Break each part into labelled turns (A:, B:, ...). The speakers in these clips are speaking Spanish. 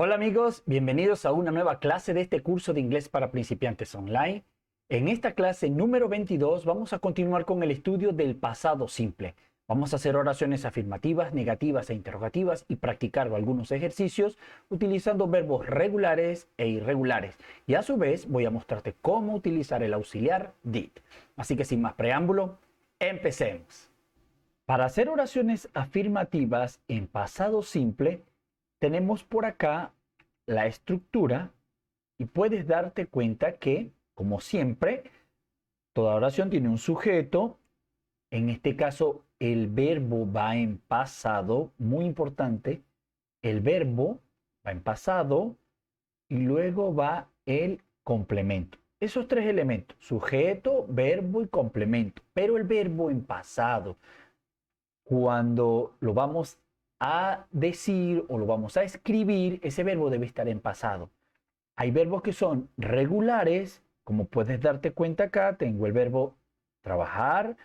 A: Hola amigos, bienvenidos a una nueva clase de este curso de inglés para principiantes online. En esta clase número 22 vamos a continuar con el estudio del pasado simple. Vamos a hacer oraciones afirmativas, negativas e interrogativas y practicar algunos ejercicios utilizando verbos regulares e irregulares. Y a su vez voy a mostrarte cómo utilizar el auxiliar did. Así que sin más preámbulo, empecemos. Para hacer oraciones afirmativas en pasado simple, tenemos por acá la estructura y puedes darte cuenta que, como siempre, toda oración tiene un sujeto. En este caso, el verbo va en pasado, muy importante. El verbo va en pasado y luego va el complemento. Esos tres elementos, sujeto, verbo y complemento. Pero el verbo en pasado, cuando lo vamos a decir o lo vamos a escribir, ese verbo debe estar en pasado. Hay verbos que son regulares, como puedes darte cuenta acá, tengo el verbo trabajar,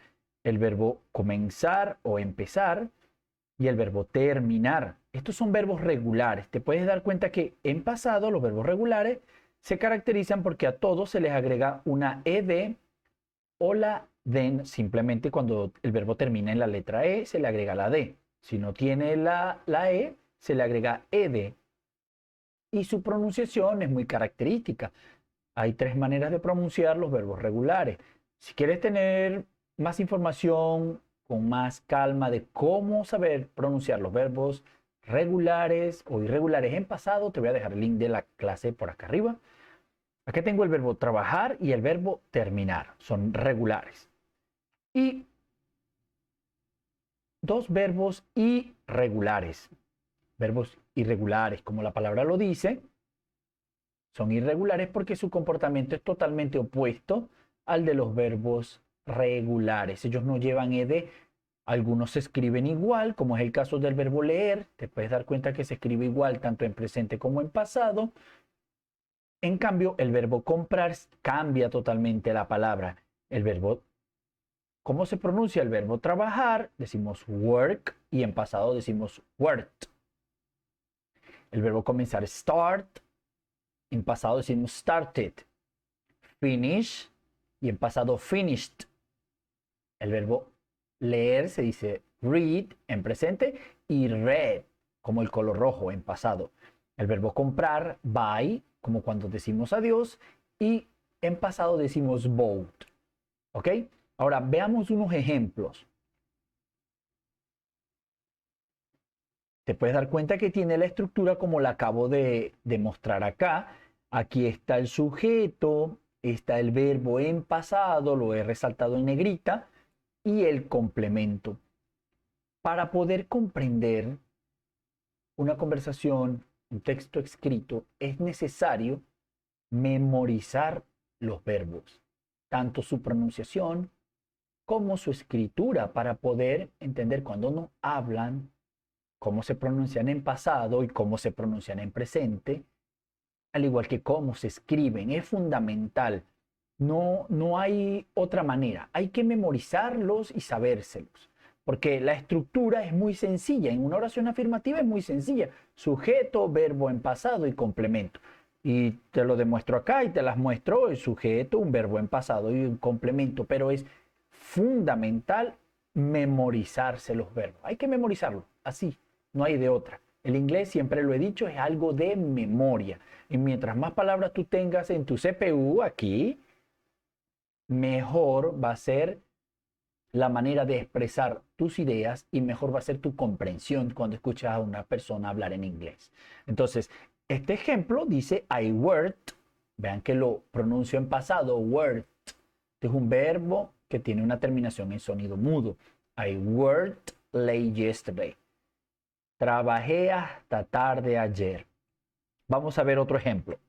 A: el verbo comenzar o empezar y el verbo terminar. Estos son verbos regulares. Te puedes dar cuenta que en pasado los verbos regulares se caracterizan porque a todos se les agrega una ed o la den. Simplemente cuando el verbo termina en la letra e se le agrega la d. Si no tiene la e, se le agrega ed. Y su pronunciación es muy característica. Hay tres maneras de pronunciar los verbos regulares. Si quieres tener más información con más calma de cómo saber pronunciar los verbos regulares o irregulares en pasado, te voy a dejar el link de la clase por acá arriba. Aquí tengo el verbo trabajar y el verbo terminar. Son regulares. Y dos verbos irregulares. Verbos irregulares, como la palabra lo dice, son irregulares porque su comportamiento es totalmente opuesto al de los verbos regulares. Ellos no llevan ed. Algunos se escriben igual, como es el caso del verbo leer. Te puedes dar cuenta que se escribe igual tanto en presente como en pasado. En cambio, el verbo comprar cambia totalmente la palabra. El verbo, ¿cómo se pronuncia el verbo trabajar? Decimos work y en pasado decimos worked. El verbo comenzar start, en pasado decimos started. Finish y en pasado finished. El verbo leer se dice read en presente y red como el color rojo en pasado. El verbo comprar, buy, como cuando decimos adiós, y en pasado decimos bought. ¿Ok? Ahora veamos unos ejemplos. Te puedes dar cuenta que tiene la estructura como la acabo de mostrar acá. Aquí está el sujeto, está el verbo en pasado, lo he resaltado en negrita, y el complemento. Para poder comprender una conversación, un texto escrito, es necesario memorizar los verbos, tanto su pronunciación como su escritura, para poder entender cuando no hablan, cómo se pronuncian en pasado y cómo se pronuncian en presente, al igual que cómo se escriben. Es fundamental. No hay otra manera. Hay que memorizarlos y sabérselos. Porque la estructura es muy sencilla. En una oración afirmativa es muy sencilla. Sujeto, verbo en pasado y complemento. Y te lo demuestro acá y te las muestro. El sujeto, un verbo en pasado y un complemento. Pero es fundamental memorizarse los verbos. Hay que memorizarlos. Así. No hay de otra. El inglés, siempre lo he dicho, es algo de memoria. Y mientras más palabras tú tengas en tu CPU aquí, mejor va a ser la manera de expresar tus ideas y mejor va a ser tu comprensión cuando escuchas a una persona hablar en inglés. Entonces, este ejemplo dice I worked. Vean que lo pronuncio en pasado, worked. Este es un verbo que tiene una terminación en sonido mudo. I worked late yesterday. Trabajé hasta tarde ayer. Vamos a ver otro ejemplo.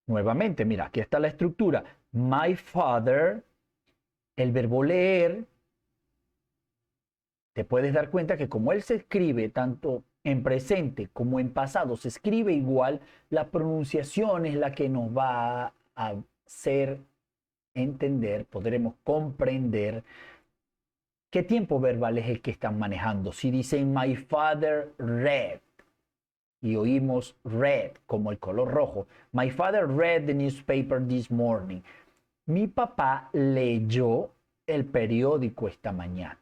A: Nuevamente, mira, aquí está la estructura. My father, el verbo leer, te puedes dar cuenta que como él se escribe tanto en presente como en pasado, se escribe igual, la pronunciación es la que nos va a hacer entender, podremos comprender qué tiempo verbal es el que están manejando. Si dicen my father read, y oímos red como el color rojo. My father read the newspaper this morning. Mi papá leyó el periódico esta mañana.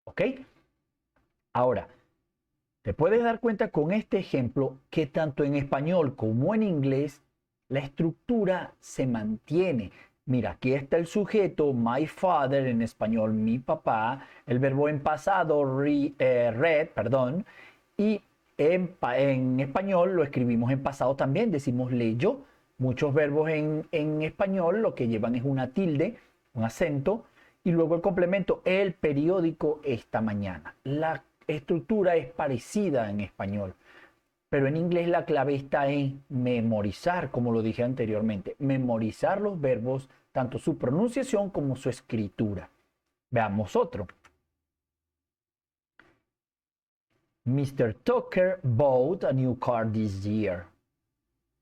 A: ¿Ok? Ahora, te puedes dar cuenta con este ejemplo que tanto en español como en inglés la estructura se mantiene. Mira, aquí está el sujeto, my father, en español, mi papá, el verbo en pasado, read, perdón, y en español lo escribimos en pasado también, decimos leyó. Muchos verbos en español lo que llevan es una tilde, un acento, y luego el complemento, el periódico esta mañana. La estructura es parecida en español, pero en inglés la clave está en memorizar, como lo dije anteriormente, memorizar los verbos, tanto su pronunciación como su escritura. Veamos otro. Mr. Tucker bought a new car this year.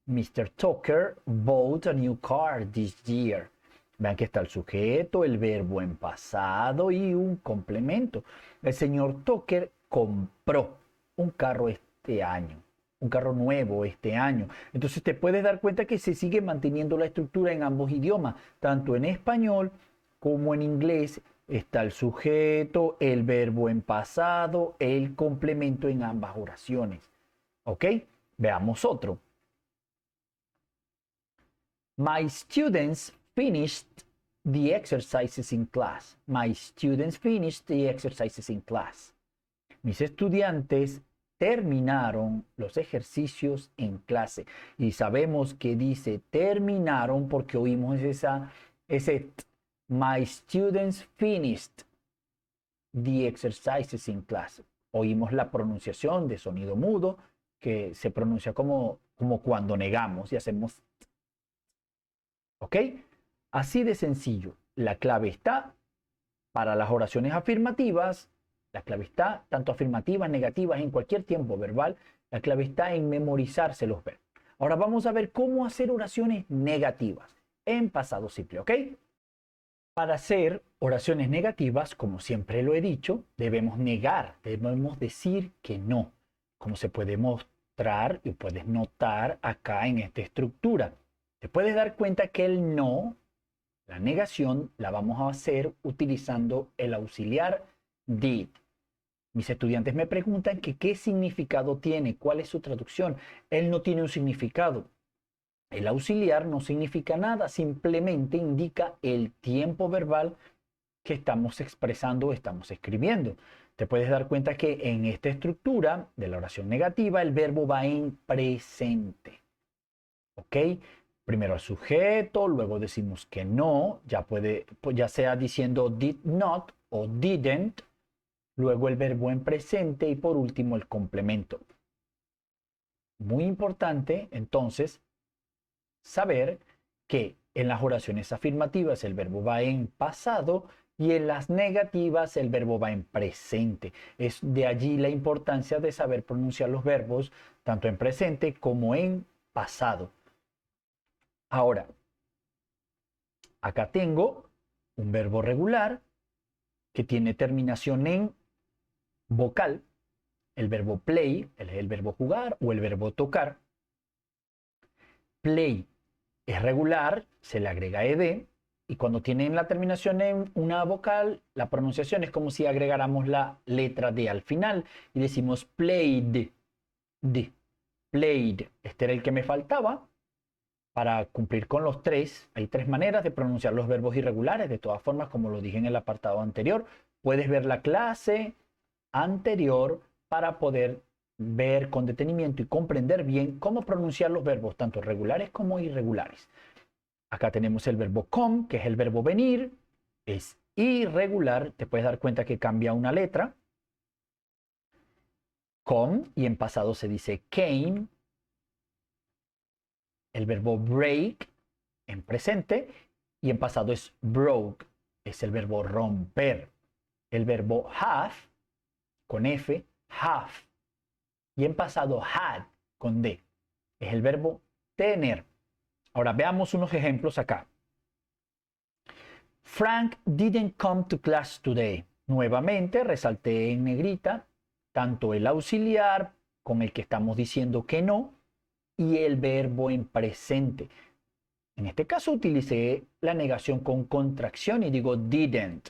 A: Mr. Tucker bought a new car this year. Vean que está el sujeto, el verbo en pasado y un complemento. El señor Tucker compró un carro este año, un carro nuevo este año. Entonces te puedes dar cuenta que se sigue manteniendo la estructura en ambos idiomas, tanto en español como en inglés. Está el sujeto, el verbo en pasado, el complemento en ambas oraciones. ¿Ok? Veamos otro. My students finished the exercises in class. My students finished the exercises in class. Mis estudiantes terminaron los ejercicios en clase. Y sabemos que dice terminaron porque oímos ese my students finished the exercises in class. Oímos la pronunciación de sonido mudo que se pronuncia como cuando negamos y hacemos. ¿Ok? Así de sencillo. La clave está para las oraciones afirmativas. La clave está tanto afirmativas, negativas, en cualquier tiempo verbal. La clave está en memorizarse los verbos. Ahora vamos a ver cómo hacer oraciones negativas en pasado simple, ¿ok? Para hacer oraciones negativas, como siempre lo he dicho, debemos negar, debemos decir que no, como se puede mostrar y puedes notar acá en esta estructura. Te puedes dar cuenta que el no, la negación, la vamos a hacer utilizando el auxiliar did. Mis estudiantes me preguntan que qué significado tiene, cuál es su traducción. Él no tiene un significado. El auxiliar no significa nada, simplemente indica el tiempo verbal que estamos expresando o estamos escribiendo. Te puedes dar cuenta que en esta estructura de la oración negativa el verbo va en presente. ¿Ok? Primero el sujeto, luego decimos que no, ya sea diciendo did not o didn't, luego el verbo en presente y por último el complemento. Muy importante, entonces, saber que en las oraciones afirmativas el verbo va en pasado y en las negativas el verbo va en presente. Es de allí la importancia de saber pronunciar los verbos tanto en presente como en pasado. Ahora, acá tengo un verbo regular que tiene terminación en vocal. El verbo play, el verbo jugar o el verbo tocar. Play es regular, se le agrega ed y cuando tienen la terminación en una vocal, la pronunciación es como si agregáramos la letra D al final y decimos played, played. Este era el que me faltaba. Para cumplir con los tres, hay tres maneras de pronunciar los verbos irregulares. De todas formas, como lo dije en el apartado anterior, puedes ver la clase anterior para poder ver con detenimiento y comprender bien cómo pronunciar los verbos, tanto regulares como irregulares. Acá tenemos el verbo come, que es el verbo venir. Es irregular, te puedes dar cuenta que cambia una letra. Come, y en pasado se dice came. El verbo break en presente y en pasado es broke, es el verbo romper. El verbo have con F, have. Y en pasado had con D, es el verbo tener. Ahora veamos unos ejemplos acá. Frank didn't come to class today. Nuevamente resalté en negrita tanto el auxiliar con el que estamos diciendo que no y el verbo en presente. En este caso utilicé la negación con contracción y digo didn't.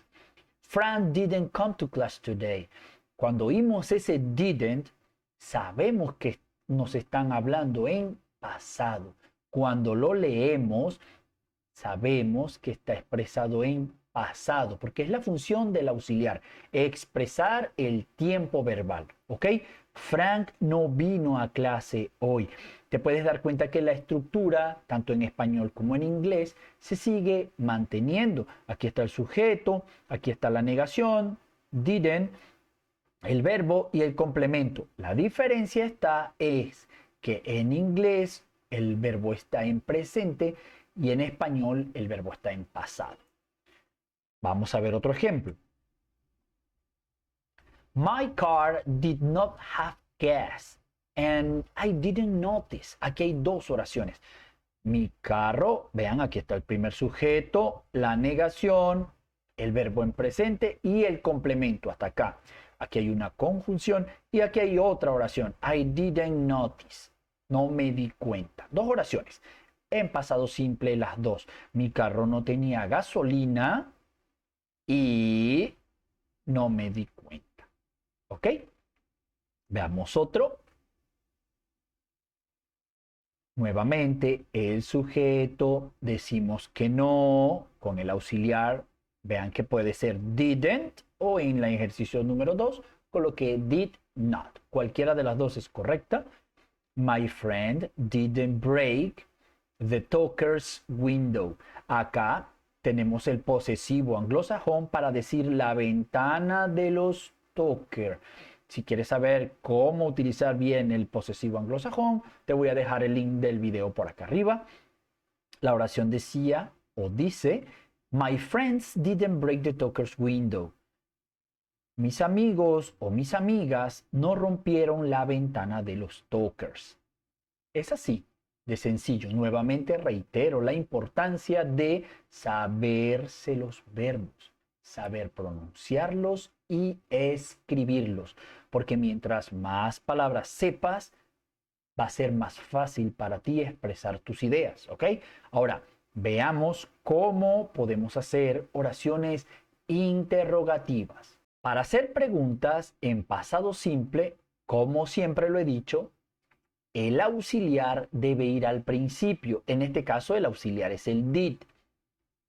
A: Frank didn't come to class today. Cuando oímos ese didn't, sabemos que nos están hablando en pasado. Cuando lo leemos, sabemos que está expresado en pasado, porque es la función del auxiliar, expresar el tiempo verbal, ¿ok? Frank no vino a clase hoy. Te puedes dar cuenta que la estructura, tanto en español como en inglés, se sigue manteniendo. Aquí está el sujeto, aquí está la negación, didn't, el verbo y el complemento. La diferencia es que en inglés el verbo está en presente y en español el verbo está en pasado. Vamos a ver otro ejemplo. My car did not have gas and I didn't notice. Aquí hay dos oraciones. Mi carro, vean, aquí está el primer sujeto, la negación, el verbo en presente y el complemento hasta acá. Aquí hay una conjunción y aquí hay otra oración. I didn't notice. No me di cuenta. Dos oraciones. En pasado simple las dos. Mi carro no tenía gasolina y no me di cuenta. ¿Ok? Veamos otro. Nuevamente, el sujeto, decimos que no, con el auxiliar, vean que puede ser didn't o en el ejercicio número 2, coloqué did not. Cualquiera de las dos es correcta. My friend didn't break the talker's window. Acá tenemos el posesivo anglosajón para decir la ventana de los talkers. Si quieres saber cómo utilizar bien el posesivo anglosajón, te voy a dejar el link del video por acá arriba. La oración decía o dice, my friends didn't break the talker's window. Mis amigos o mis amigas no rompieron la ventana de los talkers. Es así de sencillo. Nuevamente reitero la importancia de saberse los verbos, saber pronunciarlos y escribirlos, porque mientras más palabras sepas, va a ser más fácil para ti expresar tus ideas, ¿ok? Ahora, veamos cómo podemos hacer oraciones interrogativas. Para hacer preguntas en pasado simple, como siempre lo he dicho, el auxiliar debe ir al principio. En este caso, el auxiliar es el did.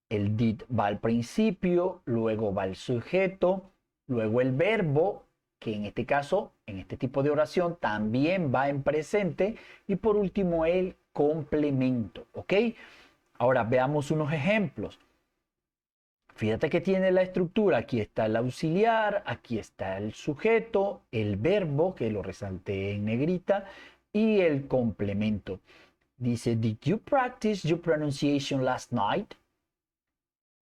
A: El did va al principio, luego va el sujeto, luego el verbo, que en este caso, en este tipo de oración, también va en presente, y por último el complemento, ¿ok? Ahora veamos unos ejemplos. Fíjate que tiene la estructura, aquí está el auxiliar, aquí está el sujeto, el verbo, que lo resalté en negrita, y el complemento. Dice, did you practice your pronunciation last night?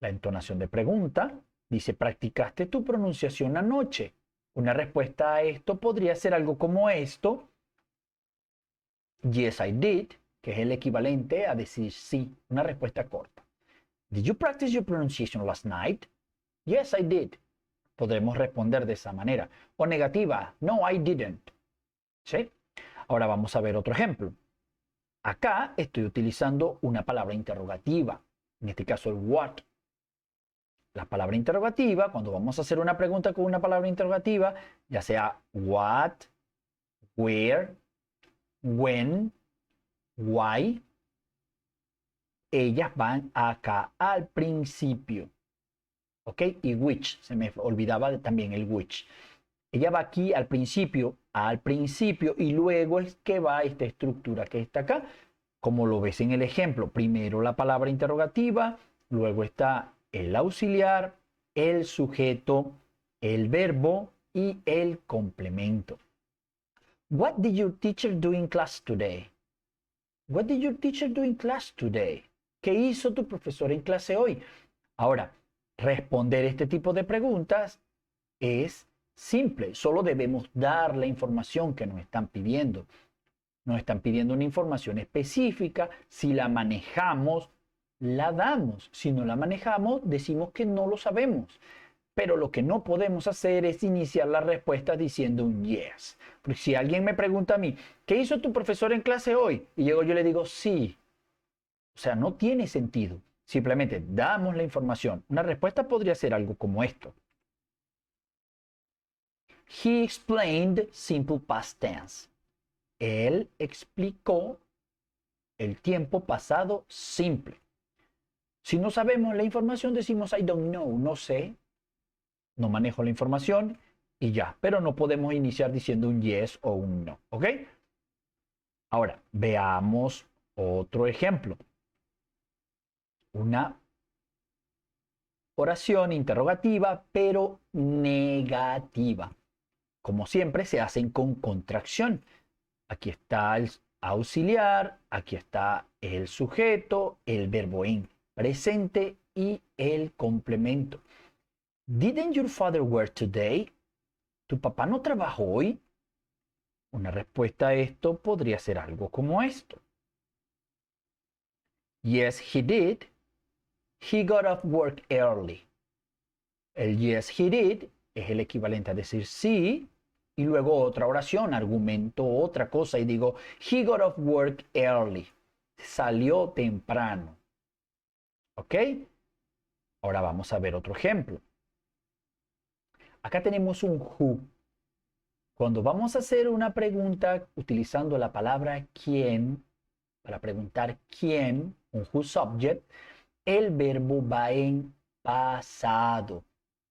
A: La entonación de pregunta. Dice, ¿practicaste tu pronunciación anoche? Una respuesta a esto podría ser algo como esto. Yes, I did, que es el equivalente a decir sí, una respuesta corta. Did you practice your pronunciation last night? Yes, I did. Podremos responder de esa manera. O negativa, no, I didn't. ¿Sí? Ahora vamos a ver otro ejemplo. Acá estoy utilizando una palabra interrogativa, en este caso el what. La palabra interrogativa, cuando vamos a hacer una pregunta con una palabra interrogativa, ya sea what, where, when, why, ellas van acá al principio. ¿Ok? Y which, se me olvidaba también el which. Ella va aquí al principio, y luego es que va esta estructura que está acá, como lo ves en el ejemplo. Primero la palabra interrogativa, luego está el auxiliar, el sujeto, el verbo y el complemento. What did your teacher do in class today? What did your teacher do in class today? ¿Qué hizo tu profesor en clase hoy? Ahora, responder este tipo de preguntas es simple. Solo debemos dar la información que nos están pidiendo. Nos están pidiendo una información específica. Si la manejamos, la damos. Si no la manejamos, decimos que no lo sabemos. Pero lo que no podemos hacer es iniciar la respuesta diciendo un yes. Porque si alguien me pregunta a mí, ¿qué hizo tu profesor en clase hoy? Y yo le digo, sí. O sea, no tiene sentido. Simplemente damos la información. Una respuesta podría ser algo como esto. He explained simple past tense. Él explicó el tiempo pasado simple. Si no sabemos la información, decimos I don't know, no sé, no manejo la información y ya. Pero no podemos iniciar diciendo un yes o un no. ¿Ok? Ahora, veamos otro ejemplo. Una oración interrogativa, pero negativa. Como siempre, se hacen con contracción. Aquí está el auxiliar, aquí está el sujeto, el verbo en presente y el complemento. Didn't your father work today? ¿Tu papá no trabajó hoy? Una respuesta a esto podría ser algo como esto. Yes, he did. He got off work early. El yes, he did es el equivalente a decir sí y luego otra oración, argumento otra cosa y digo, he got off work early. Salió temprano. ¿Ok? Ahora vamos a ver otro ejemplo. Acá tenemos un who. Cuando vamos a hacer una pregunta utilizando la palabra quién, para preguntar quién, un who subject, el verbo va en pasado.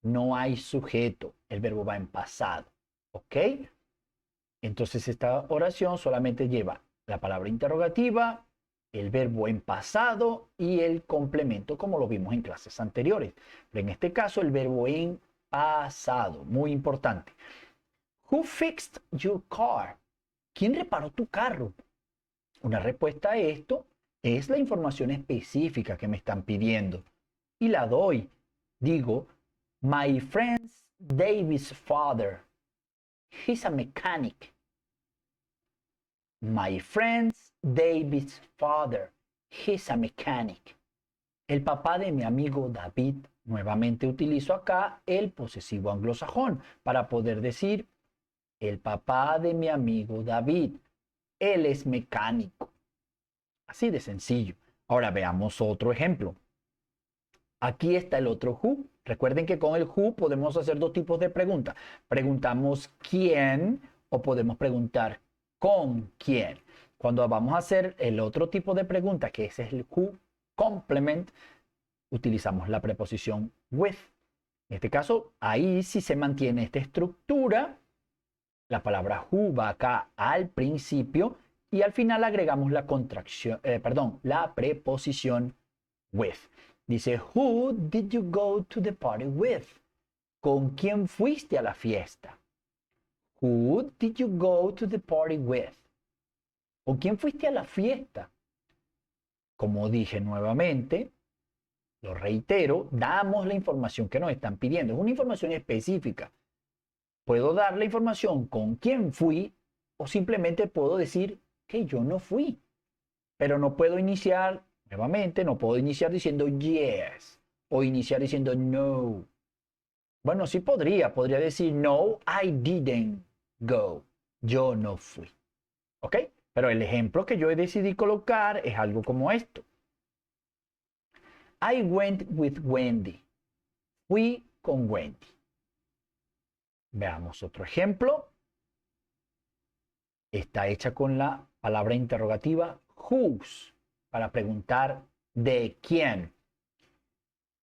A: No hay sujeto. El verbo va en pasado. ¿Ok? Entonces esta oración solamente lleva la palabra interrogativa, el verbo en pasado y el complemento, como lo vimos en clases anteriores. Pero en este caso el verbo en pasado, muy importante. Who fixed your car? ¿Quién reparó tu carro? Una respuesta a esto es la información específica que me están pidiendo. Y la doy. Digo, my friend's David's father. He's a mechanic. My friend's David's father. He's a mechanic. El papá de mi amigo David. Nuevamente utilizo acá el posesivo anglosajón para poder decir el papá de mi amigo David. Él es mecánico. Así de sencillo. Ahora veamos otro ejemplo. Aquí está el otro who. Recuerden que con el who podemos hacer dos tipos de preguntas. Preguntamos quién o podemos preguntar con quién. Cuando vamos a hacer el otro tipo de pregunta, que ese es el who complement, utilizamos la preposición with. En este caso, ahí sí se mantiene esta estructura. La palabra who va acá al principio y al final agregamos la la preposición with. Dice, who did you go to the party with? ¿Con quién fuiste a la fiesta? Who did you go to the party with? ¿Con quién fuiste a la fiesta? Como dije nuevamente, lo reitero, damos la información que nos están pidiendo. Es una información específica. Puedo dar la información con quién fui o simplemente puedo decir que yo no fui. Pero no puedo iniciar, nuevamente, no puedo iniciar diciendo yes o iniciar diciendo no. Bueno, sí podría decir no, I didn't go. Yo no fui. ¿Ok? Pero el ejemplo que yo he decidido colocar es algo como esto. I went with Wendy. Fui con Wendy. Veamos otro ejemplo. Está hecha con la palabra interrogativa whose para preguntar de quién.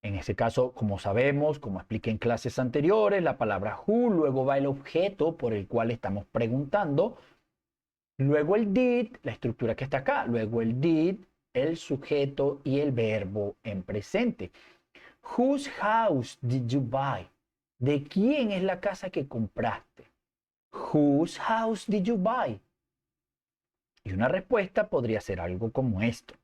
A: En este caso, como sabemos, como expliqué en clases anteriores, la palabra who, luego va el objeto por el cual estamos preguntando, luego el did, la estructura que está acá, luego el did, el sujeto y el verbo en presente. Whose house did you buy? ¿De quién es la casa que compraste? Whose house did you buy? Y una respuesta podría ser algo como esto.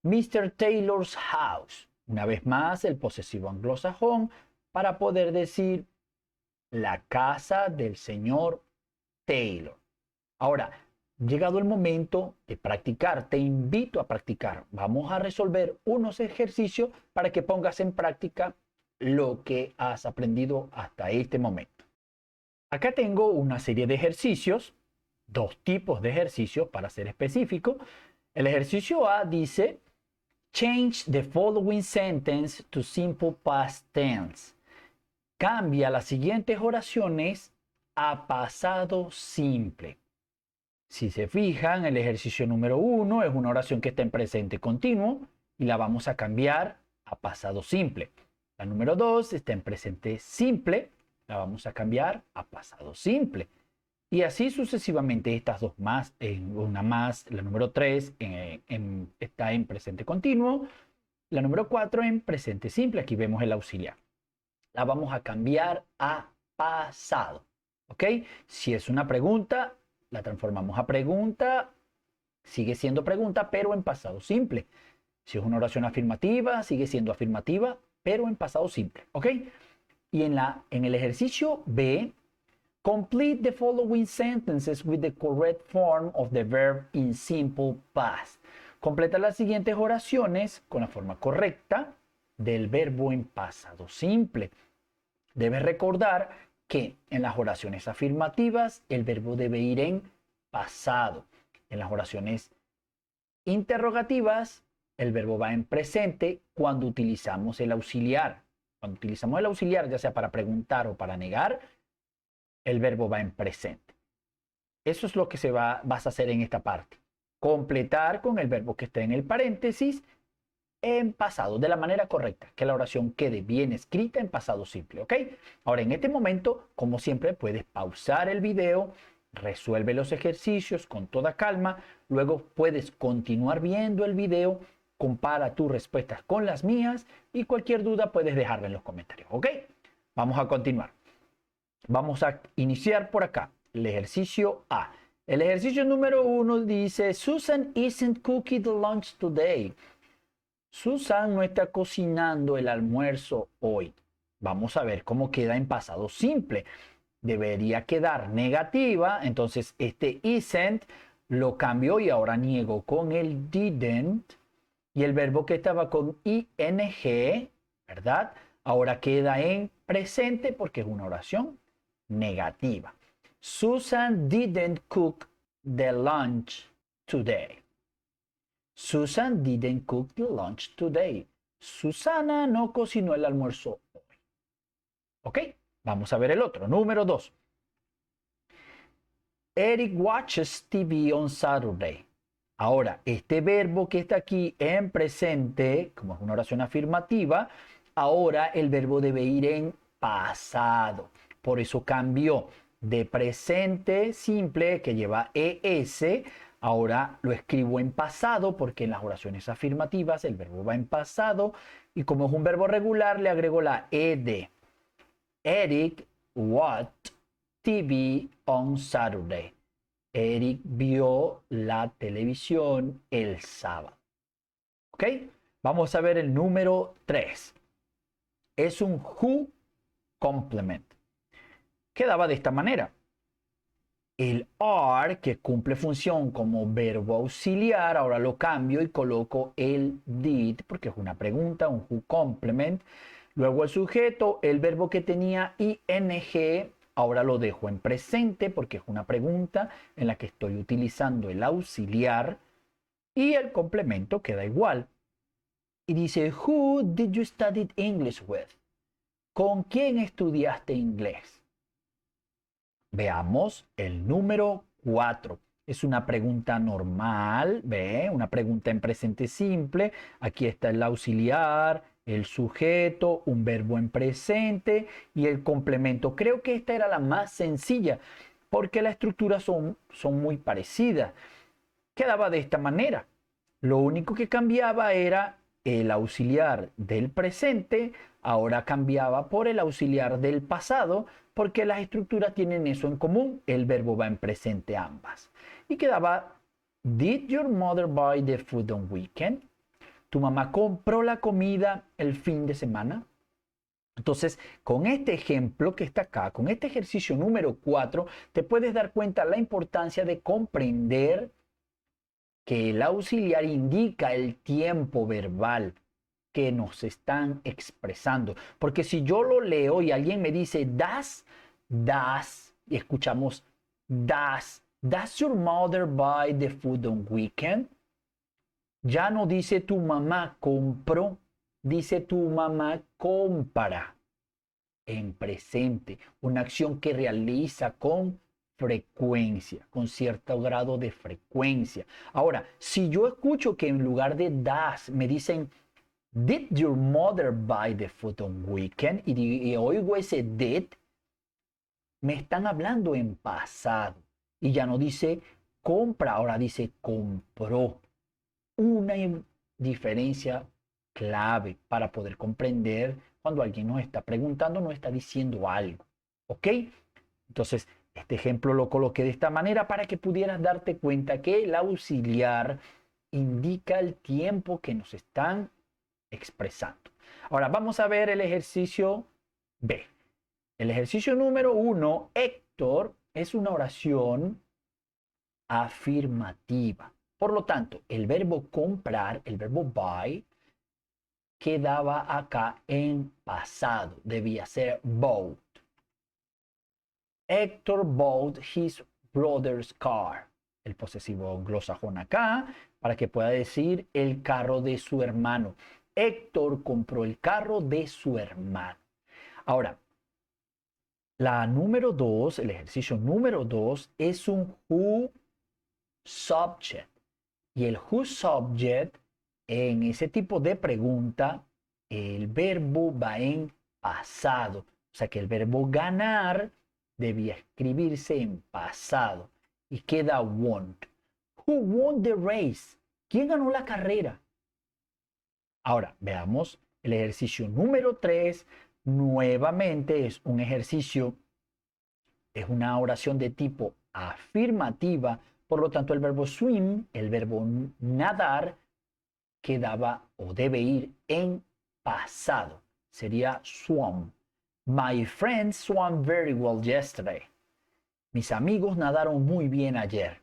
A: Mr. Taylor's house. Una vez más, el posesivo anglosajón para poder decir la casa del señor Taylor. Ahora, llegado el momento de practicar, te invito a practicar. Vamos a resolver unos ejercicios para que pongas en práctica lo que has aprendido hasta este momento. Acá tengo una serie de ejercicios, dos tipos de ejercicios para ser específico. El ejercicio A dice, change the following sentence to simple past tense. Cambia las siguientes oraciones a pasado simple. Si se fijan, el ejercicio número 1 es una oración que está en presente continuo y la vamos a cambiar a pasado simple. La número 2 está en presente simple, la vamos a cambiar a pasado simple. Y así sucesivamente estas dos más, una más, la número 3 está en presente continuo, la número 4 en presente simple, aquí vemos el auxiliar. La vamos a cambiar a pasado, ¿ok? Si es una pregunta, la transformamos a pregunta, sigue siendo pregunta, pero en pasado simple. Si es una oración afirmativa, sigue siendo afirmativa, pero en pasado simple, ¿ok? Y en el ejercicio B, complete the following sentences with the correct form of the verb in simple past. Completa las siguientes oraciones con la forma correcta del verbo en pasado simple. Debes recordar que en las oraciones afirmativas el verbo debe ir en pasado. En las oraciones interrogativas el verbo va en presente cuando utilizamos el auxiliar. Cuando utilizamos el auxiliar, ya sea para preguntar o para negar, el verbo va en presente. Eso es lo que vas a hacer en esta parte. Completar con el verbo que esté en el paréntesis en pasado, de la manera correcta, que la oración quede bien escrita en pasado simple, ¿ok? Ahora, en este momento, como siempre, puedes pausar el video, resuelve los ejercicios con toda calma, luego puedes continuar viendo el video, compara tus respuestas con las mías y cualquier duda puedes dejarla en los comentarios, ¿ok? Vamos a continuar. Vamos a iniciar por acá, el ejercicio A. El ejercicio número 1 dice, Susan isn't cooking the lunch today. Susan no está cocinando el almuerzo hoy. Vamos a ver cómo queda en pasado simple. Debería quedar negativa, entonces este isn't lo cambió y ahora niego con el didn't. Y el verbo que estaba con ing, ¿verdad? Ahora queda en presente porque es una oración negativa. Susan didn't cook the lunch today. Susan didn't cook the lunch today. Susana no cocinó el almuerzo hoy. ¿Ok? Vamos a ver el otro. Número 2. Eric watches TV on Saturday. Ahora, este verbo que está aquí en presente, como es una oración afirmativa, ahora el verbo debe ir en pasado. Por eso cambió de presente simple, que lleva ES, ahora lo escribo en pasado, porque en las oraciones afirmativas el verbo va en pasado, y como es un verbo regular, le agrego la ED. Eric watched TV on Saturday. Eric vio la televisión el sábado. ¿Ok? Vamos a ver el número 3. Es un who complement. Quedaba de esta manera. El are, que cumple función como verbo auxiliar, ahora lo cambio y coloco el did, porque es una pregunta, un who complement. Luego el sujeto, el verbo que tenía ing, ahora lo dejo en presente porque es una pregunta en la que estoy utilizando el auxiliar y el complemento queda igual. Y dice, who did you study English with? ¿Con quién estudiaste inglés? Veamos el número 4. Es una pregunta normal, ¿ve? Una pregunta en presente simple. Aquí está el auxiliar, el sujeto, un verbo en presente y el complemento. Creo que esta era la más sencilla porque las estructuras son muy parecidas. Quedaba de esta manera. Lo único que cambiaba era el auxiliar del presente, ahora cambiaba por el auxiliar del pasado porque las estructuras tienen eso en común. El verbo va en presente ambas. Y quedaba, did your mother buy the food on weekend? ¿Tu mamá compró la comida el fin de semana? Entonces, con este ejemplo que está acá, con este ejercicio número 4, te puedes dar cuenta la importancia de comprender que el auxiliar indica el tiempo verbal. que nos están expresando. Porque si yo lo leo y alguien me dice das, y escuchamos does your mother buy the food on weekend? Ya no dice tu mamá compró, dice tu mamá compra en presente, una acción que realiza con frecuencia, con cierto grado de frecuencia. Ahora, si yo escucho que en lugar de das me dicen did your mother buy the food on weekend? Y oigo ese did, me están hablando en pasado. Y ya no dice compra, ahora dice compró. Una diferencia clave para poder comprender cuando alguien nos está preguntando, nos está diciendo algo. ¿Ok? Entonces, este ejemplo lo coloqué de esta manera para que pudieras darte cuenta que el auxiliar indica el tiempo que nos están expresando. Ahora vamos a ver el ejercicio B. El ejercicio número 1, Héctor, es una oración afirmativa. Por lo tanto, el verbo comprar, el verbo buy, quedaba acá en pasado. Debía ser bought. Héctor bought his brother's car. El posesivo anglosajón acá, para que pueda decir el carro de su hermano. Héctor compró el carro de su hermano. Ahora, la número 2, el ejercicio número 2, es un who subject. Y el who subject, en ese tipo de pregunta, el verbo va en pasado. O sea que el verbo ganar debía escribirse en pasado. Y queda won. Who won the race? ¿Quién ganó la carrera? Ahora, veamos el ejercicio número 3. Nuevamente es un ejercicio, es una oración de tipo afirmativa. Por lo tanto, el verbo swim, el verbo nadar, quedaba o debe ir en pasado. Sería swam. My friends swam very well yesterday. Mis amigos nadaron muy bien ayer.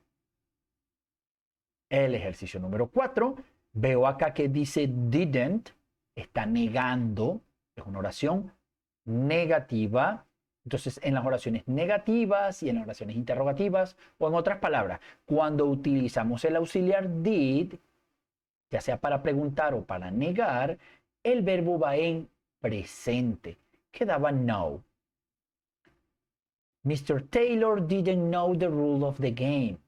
A: El ejercicio número 4. Veo acá que dice didn't. Está negando. Es una oración negativa. Entonces, en las oraciones negativas y en las oraciones interrogativas, o en otras palabras, cuando utilizamos el auxiliar did, ya sea para preguntar o para negar, el verbo va en presente. Quedaba no. Mr. Taylor didn't know the rules of the game.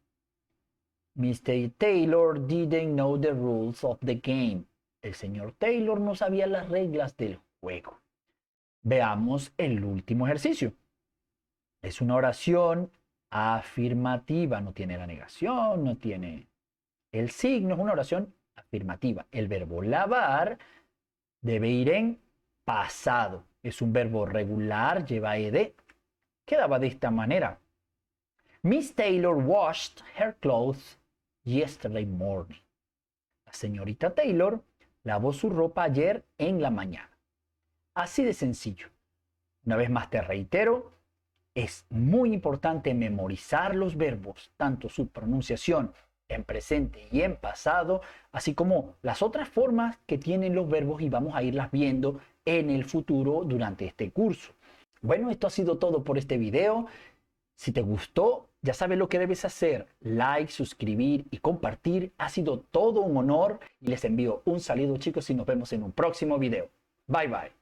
A: Mr. Taylor didn't know the rules of the game. El señor Taylor no sabía las reglas del juego. Veamos el último ejercicio. Es una oración afirmativa. No tiene la negación, no tiene el signo. Es una oración afirmativa. El verbo lavar debe ir en pasado. Es un verbo regular, lleva ed. Quedaba de esta manera. Miss Taylor washed her clothes yesterday morning. La señorita Taylor lavó su ropa ayer en la mañana. Así de sencillo. Una vez más te reitero, es muy importante memorizar los verbos, tanto su pronunciación en presente y en pasado, así como las otras formas que tienen los verbos y vamos a irlas viendo en el futuro durante este curso. Bueno, esto ha sido todo por este video. Si te gustó, ya sabes lo que debes hacer. Like, suscribir y compartir. Ha sido todo un honor y les envío un saludo, chicos, y nos vemos en un próximo video. Bye, bye.